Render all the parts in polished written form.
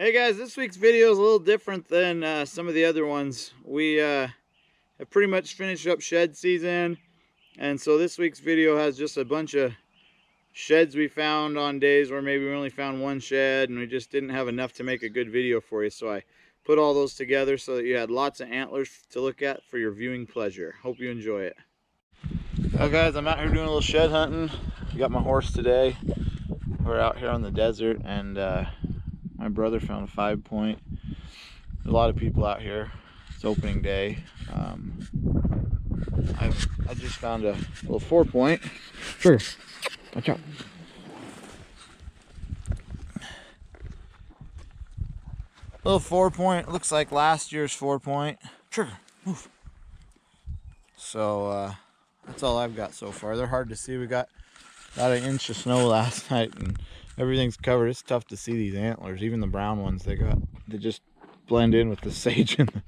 Hey guys, this week's video is a little different than some of the other ones. We have pretty much finished up shed season, and so this week's video has just a bunch of sheds we found on days where maybe we only found one shed and we just didn't have enough to make a good video for you. So I put all those together so that you had lots of antlers to look at for your viewing pleasure. Hope you enjoy it. Well guys, I'm out here doing a little shed hunting. I got my horse today. We're out here on the desert, and my brother found a 5-point. There's a lot of people out here. It's opening day. I just found a little 4-point. Sure. Watch out. Little 4-point. Looks like last year's 4-point. Sure. Move. So that's all I've got so far. They're hard to see. We got about an inch of snow last night and everything's covered. It's tough to see these antlers, even the brown ones. They just blend in with the sage and the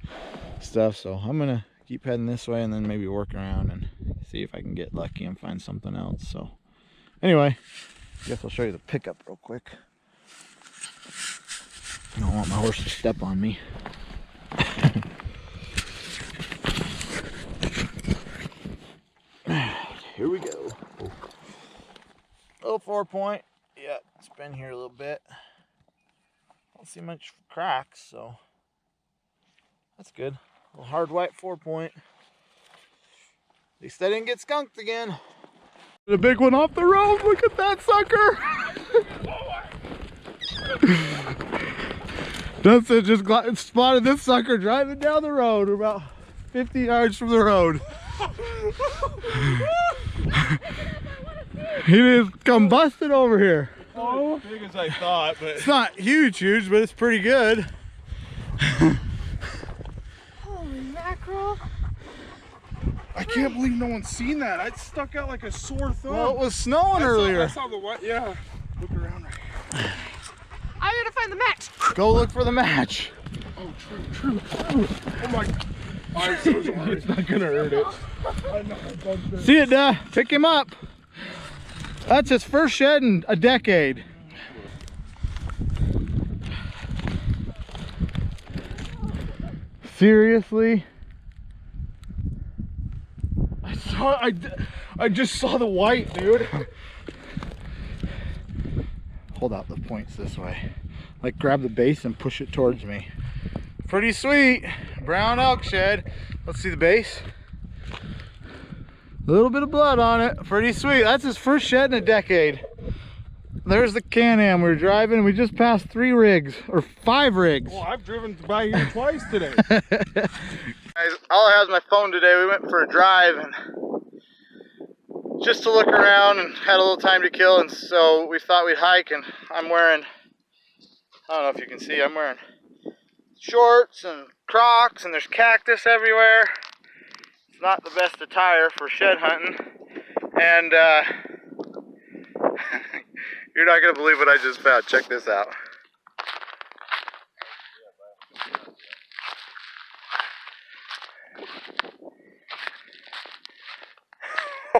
stuff. So I'm gonna keep heading this way and then maybe work around and see if I can get lucky and find something else. So anyway, I guess I'll show you the pickup real quick. I don't want my horse to step on me. Here we go. Little 4-point. Yeah, it's been here a little bit. Don't see much cracks, so that's good. A little hard white 4-point. At least I didn't get skunked again. The big one off the road. Look at that sucker. That's it. Just spotted this sucker driving down the road. We're about 50 yards from the road. He just come busted over here. Oh, as big as I thought, but it's not huge, but it's pretty good. Holy mackerel! I can't believe no one's seen that. I stuck out like a sore thumb. Well, it was snowing earlier. I saw the what? Yeah. Look around right here. I gotta find the match. Go look for the match. Oh, true. Oh my. I'm so sorry. It's not gonna hurt it. I know. See it, pick him up. That's his first shed in a decade. Seriously? I just saw the white, dude. Hold out the points this way. Like grab the base and push it towards me. Pretty sweet. Brown elk shed. Let's see the base. A little bit of blood on it. Pretty sweet. That's his first shed in a decade. There's the Can-Am. We were driving and we just passed 3 rigs or 5 rigs. Well, I've driven by here twice today. Guys, all I have is my phone today. We went for a drive and just to look around and had a little time to kill, and so we thought we'd hike, and I'm wearing, I don't know if you can see, I'm wearing shorts and Crocs, and there's cactus everywhere. It's not the best attire for shed hunting, and you're not gonna believe what I just found. Check this out.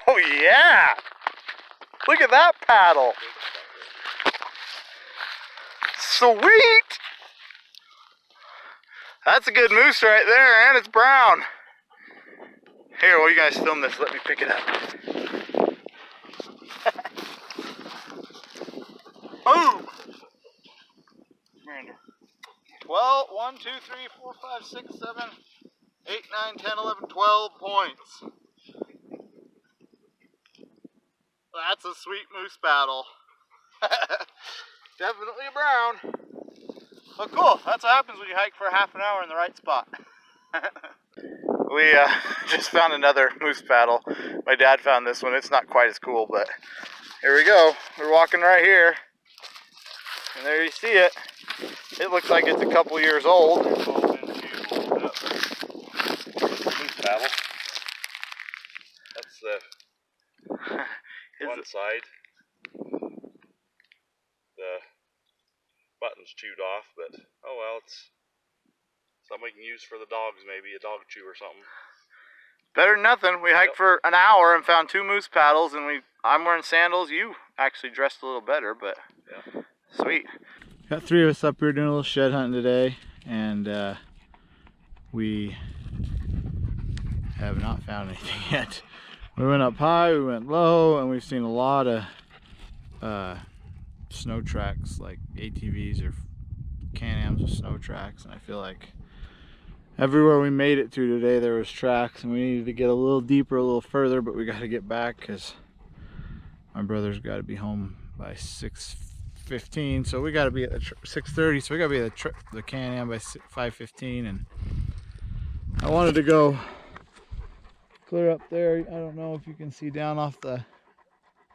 Oh yeah! Look at that paddle. Sweet! That's a good moose right there, and it's brown. Here, while you guys film this, let me pick it up. Boom! 12, 1, 2, 3, 4, 5, 6, 7, 8, 9, 10, 11, 12 points. That's a sweet moose paddle. Definitely a brown. Well, cool. That's what happens when you hike for a half an hour in the right spot. We just found another moose paddle. My dad found this one. It's not quite as cool, but here we go. We're walking right here. And there you see it. It looks like it's a couple years old. Moose paddle. That's the one side. The button's chewed off, but oh well, it's something we can use for the dogs, maybe a dog chew or something. Better than nothing. We hiked for an hour and found 2 moose paddles, and I'm wearing sandals. You actually dressed a little better, but yeah. Sweet. Got 3 of us up here doing a little shed hunting today, and we have not found anything yet. We went up high, we went low, and we've seen a lot of snow tracks, like ATVs or Can-Ams with snow tracks, and I feel like everywhere we made it to today there was tracks, and we needed to get a little deeper, a little further, but we got to get back because my brother's got to be home by 6:15, so we got to be at 6:30, so we got to be at the Can-Am by 5:15, and I wanted to go clear up there. I don't know if you can see down off the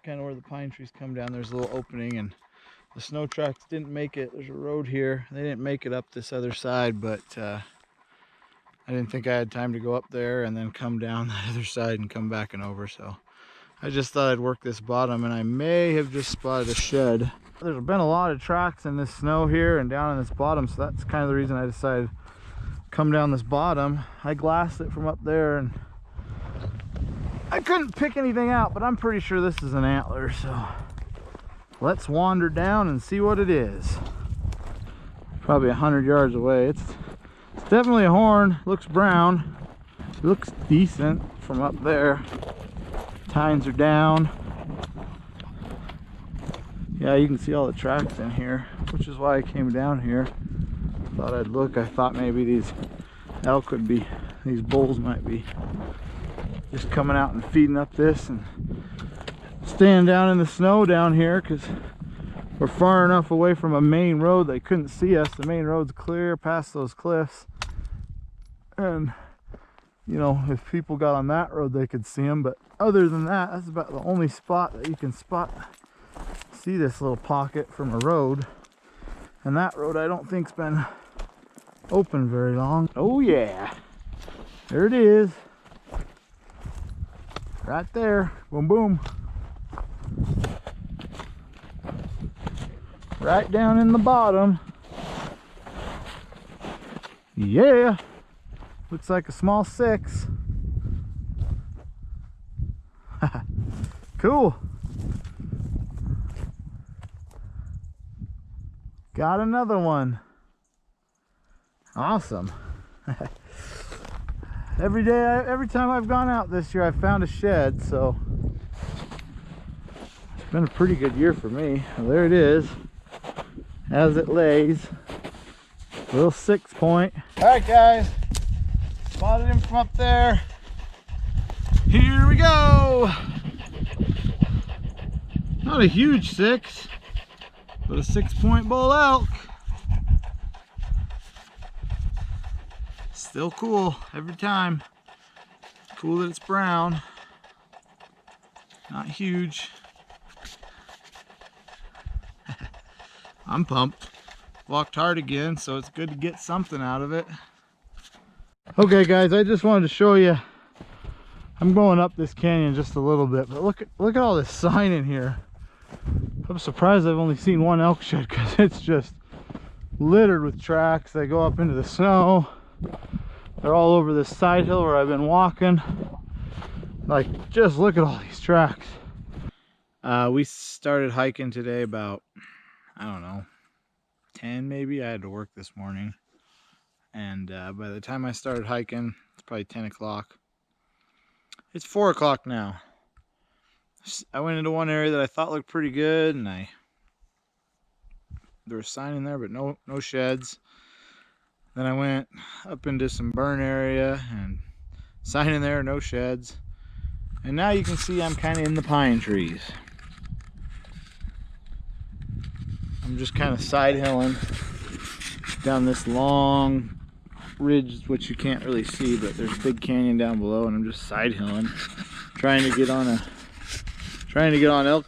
kind of where the pine trees come down, there's a little opening, and the snow tracks didn't make it. There's a road here. They didn't make it up this other side, but I didn't think I had time to go up there and then come down the other side and come back and over, so I just thought I'd work this bottom, and I may have just spotted a shed. There's been a lot of tracks in this snow here and down in this bottom, so that's kind of the reason I decided to come down this bottom. I glassed it from up there and I couldn't pick anything out, but I'm pretty sure this is an antler, so let's wander down and see what it is. Probably 100 yards away. It's definitely a horn. Looks brown. It looks decent from up there. Tines are down. Yeah, you can see all the tracks in here, which is why I came down here. Thought I'd look. I thought maybe these elk would be, these bulls might be just coming out and feeding up this and staying down in the snow down here, because we're far enough away from a main road they couldn't see us. The main road's clear past those cliffs, and you know, if people got on that road they could see them, but other than that, that's about the only spot that you can see this little pocket from a road. And that road I don't think's been open very long. Oh yeah, there it is. Right there. Boom, boom. Right down in the bottom. Yeah. Looks like a small 6. Cool. Got another one. Awesome. Every time I've gone out this year, I've found a shed, so it's been a pretty good year for me. Well, there it is, as it lays. Little 6-point. All right, guys, spotted him from up there. Here we go. Not a huge 6, but a 6-point bull elk. Still cool every time. Cool that it's brown. Not huge. I'm pumped. Walked hard again, so it's good to get something out of it. Okay guys, I just wanted to show you. I'm going up this canyon just a little bit, but look at all this sign in here. I'm surprised I've only seen one elk shed, because it's just littered with tracks. They go up into the snow. They're all over this side hill where I've been walking. Like, just look at all these tracks. We started hiking today about, I don't know, 10 maybe. I had to work this morning, and by the time I started hiking, it's probably 10 o'clock. It's 4 o'clock now. I went into one area that I thought looked pretty good, and there was a sign in there, but no sheds. Then I went up into some burn area, and sign in there, no sheds. And now you can see I'm kind of in the pine trees. I'm just kind of side hilling down this long ridge, which you can't really see, but there's a big canyon down below, and I'm just side hilling, trying to get on elk,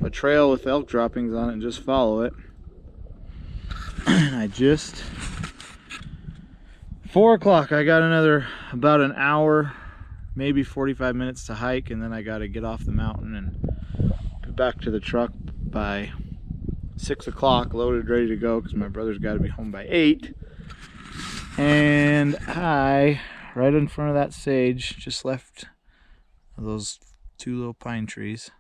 a trail with elk droppings on it, and just follow it. And I just 4 o'clock, I got about an hour, maybe 45 minutes to hike, and then I got to get off the mountain and be back to the truck by 6 o'clock, loaded, ready to go, because my brother's got to be home by 8. And I, right in front of that sage, just left those 2 little pine trees,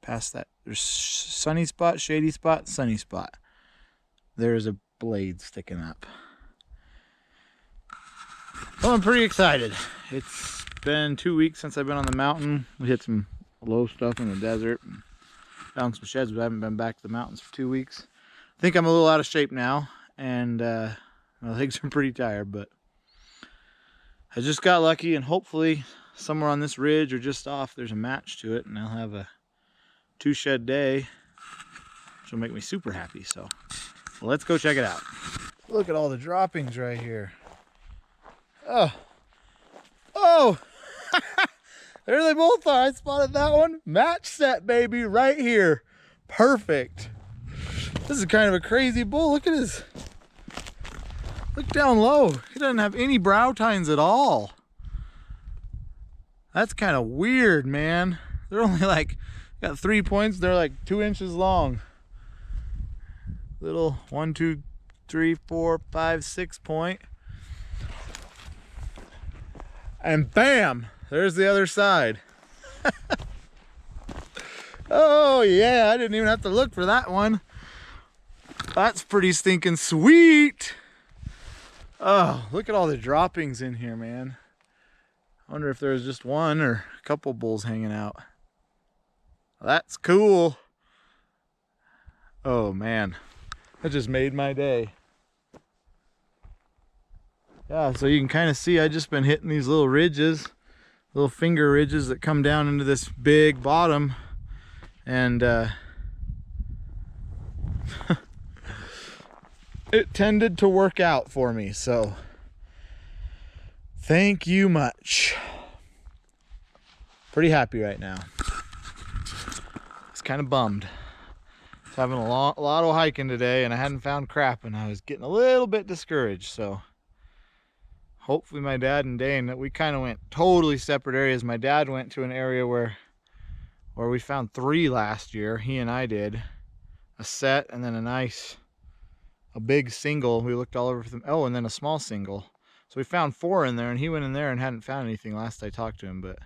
past that There's sunny spot, shady spot, sunny spot. There's a blade sticking up. Well, I'm pretty excited. It's been 2 weeks since I've been on the mountain. We hit some low stuff in the desert and found some sheds, but I haven't been back to the mountains for 2 weeks. I think I'm a little out of shape now, and my legs are pretty tired, but I just got lucky, and hopefully somewhere on this ridge or just off there's a match to it, and I'll have a 2 shed day, which will make me super happy. So let's go check it out. Look at all the droppings right here. Oh, there they both are. I spotted that one. Match set, baby, right here. Perfect. This is kind of a crazy bull. Look at his, look down low. He doesn't have any brow tines at all. That's kind of weird, man. They're only like, got 3 points. They're like 2 inches long. Little 1, 2, 3, 4, 5, 6 point. And bam, there's the other side. Oh yeah, I didn't even have to look for that one. That's pretty stinking sweet. Oh, look at all the droppings in here, man. I wonder if there's just one or a couple bulls hanging out. That's cool. Oh man, that just made my day. Yeah, so you can kind of see I just been hitting these little ridges, little finger ridges that come down into this big bottom, and it tended to work out for me, so thank you much. Pretty happy right now. I was kind of bummed. I was having a lot of hiking today, and I hadn't found crap, and I was getting a little bit discouraged, so hopefully my dad and Dane, that we kind of went totally separate areas. My dad went to an area where we found 3 last year. He and I did a set, and then a big single. We looked all over for them. Oh, and then a small single. So we found 4 in there, and he went in there and hadn't found anything last I talked to him, but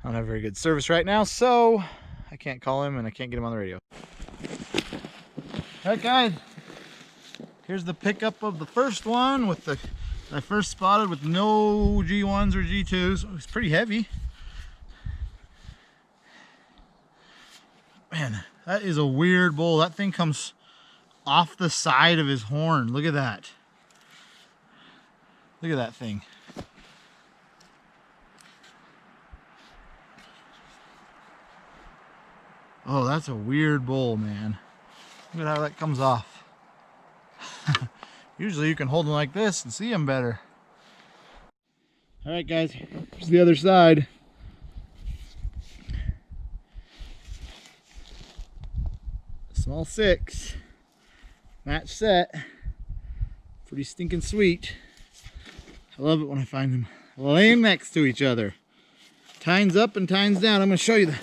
I don't have very good service right now, so I can't call him and I can't get him on the radio. All right, guys, here's the pickup of the first one with the I first spotted with no G1s or G2s. It was pretty heavy. Man, that is a weird bull. That thing comes off the side of his horn. Look at that. Look at that thing. Oh, that's a weird bull, man. Look at how that comes off. Usually you can hold them like this and see them better. All right, guys, here's the other side. Small 6, match set, pretty stinking sweet. I love it when I find them laying next to each other. Tines up and tines down. I'm gonna show you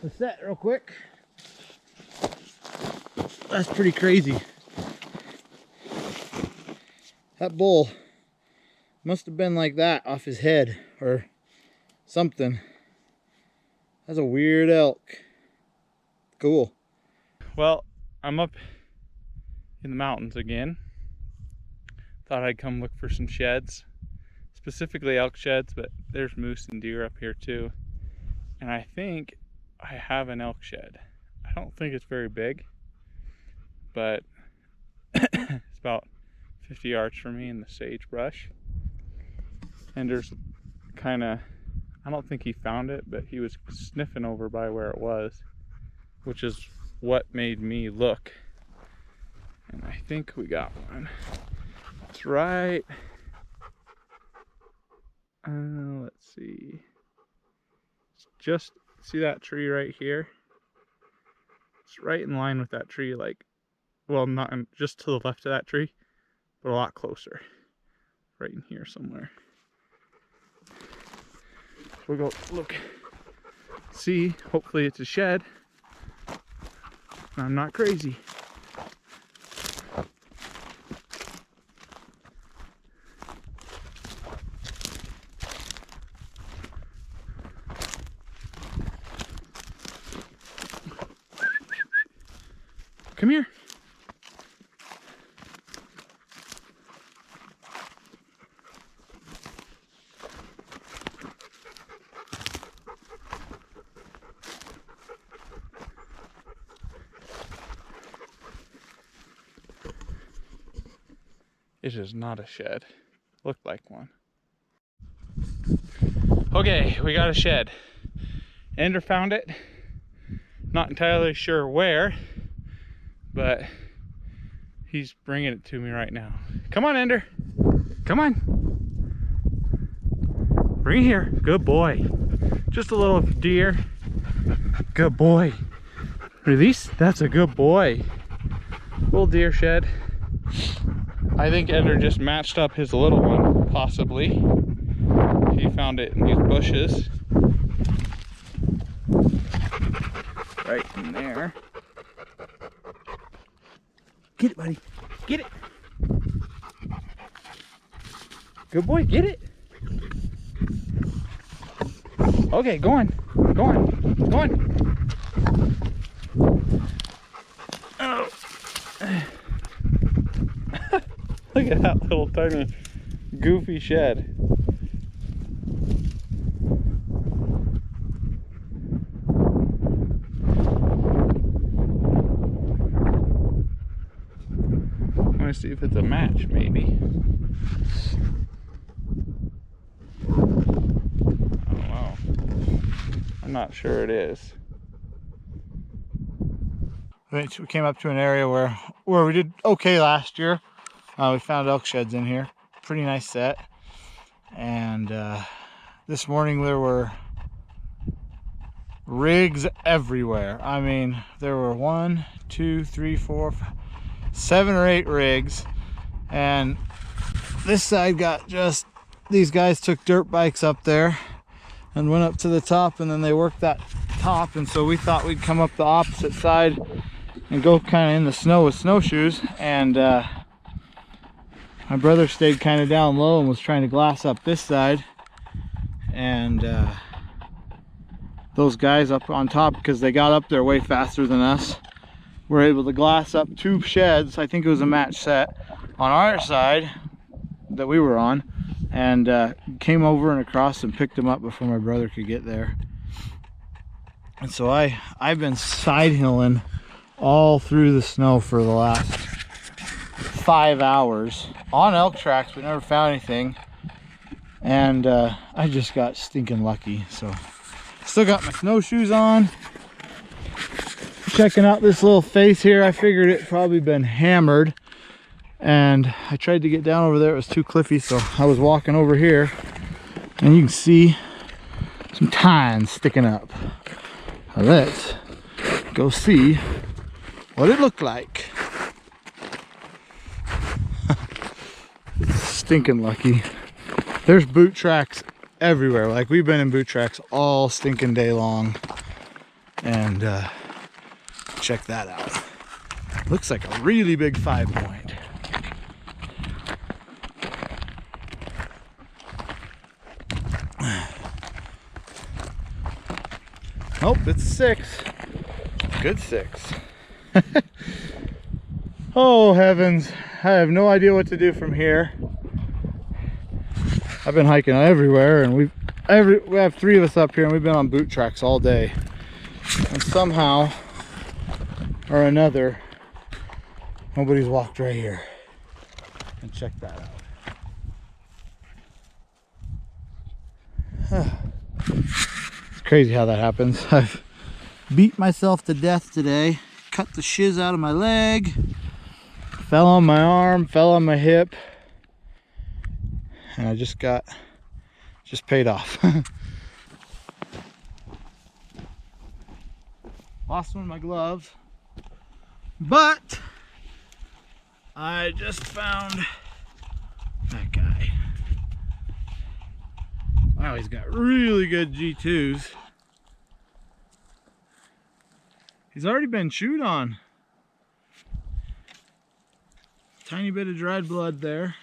the set real quick. That's pretty crazy. That bull must have been like that off his head or something. That's a weird elk. Cool. Well, I'm up in the mountains again. Thought I'd come look for some sheds, specifically elk sheds, but there's moose and deer up here too. And I think I have an elk shed. I don't think it's very big, but it's about 50 yards from me in the sagebrush. And there's kind of, I don't think he found it, but he was sniffing over by where it was, which is what made me look. And I think we got one. It's right, let's see. Just see that tree right here? It's right in line with that tree, like, well, not just to the left of that tree, but a lot closer. Right in here somewhere. We'll go look, see, hopefully it's a shed. I'm not crazy. Come here. It is not a shed. Looked like one. Okay, we got a shed. Ender found it. Not entirely sure where, but he's bringing it to me right now. Come on, Ender. Come on. Bring it here. Good boy. Just a little deer. Good boy. Release. That's a good boy. Little deer shed. I think Ender just matched up his little one, possibly. He found it in these bushes. Right in there. Get it, buddy. Get it. Good boy, get it. Okay, go on. Go on. Go on. Oh. Look at that little tiny goofy shed. I'm gonna see if it's a match, maybe. I don't know. I'm not sure it is. We came up to an area where we did okay last year. We found elk sheds in here. Pretty nice set. And this morning there were rigs everywhere. I mean, there were 1, 2, 3, 4, 5, 7 or 8 rigs. And this side got just, these guys took dirt bikes up there and went up to the top, and then they worked that top. And so we thought we'd come up the opposite side and go kind of in the snow with snowshoes. And my brother stayed kind of down low and was trying to glass up this side, and those guys up on top, because they got up there way faster than us, were able to glass up 2 sheds. I think it was a match set on our side that we were on, and came over and across and picked them up before my brother could get there. And so I've been side hilling all through the snow for the last 5 hours on elk tracks. We never found anything, and I just got stinking lucky. So still got my snowshoes on, checking out this little face here. I figured it probably been hammered, and I tried to get down over there. It was too cliffy, so I was walking over here, and you can see some tines sticking up. Now let's go see what it looked like. Stinking lucky. There's boot tracks everywhere. Like, we've been in boot tracks all stinking day long. And check that out. Looks like a really big 5-point. Oh, it's 6. Good 6. Oh heavens, I have no idea what to do from here. I've been hiking everywhere, and we have 3 of us up here, and we've been on boot tracks all day. And somehow or another, nobody's walked right here. And check that out. It's crazy how that happens. I've beat myself to death today, cut the shiz out of my leg, fell on my arm, fell on my hip, and I just paid off. Lost one of my gloves, but I just found that guy. Wow, he's got really good G2s. He's already been chewed on. Tiny bit of dried blood there.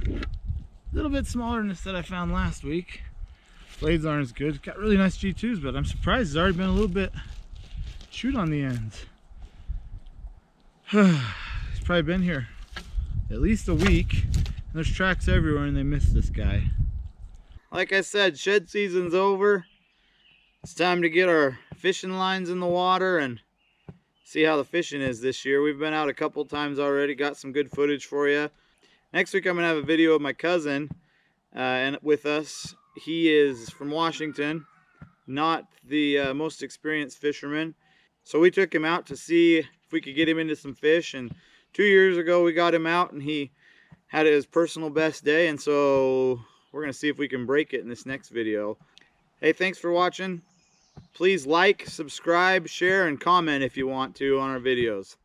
A little bit smaller than this that I found last week. Blades aren't as good. Got really nice G2s, but I'm surprised it's already been a little bit chewed on the ends. He's probably been here at least a week. And there's tracks everywhere and they missed this guy. Like I said, shed season's over. It's time to get our fishing lines in the water and see how the fishing is this year. We've been out a couple times already, got some good footage for you. Next week I'm gonna have a video of my cousin and with us. He is from Washington, not the most experienced fisherman. So we took him out to see if we could get him into some fish, and 2 years ago we got him out and he had his personal best day, and so we're gonna see if we can break it in this next video. Hey, thanks for watching. Please like, subscribe, share, and comment if you want to on our videos.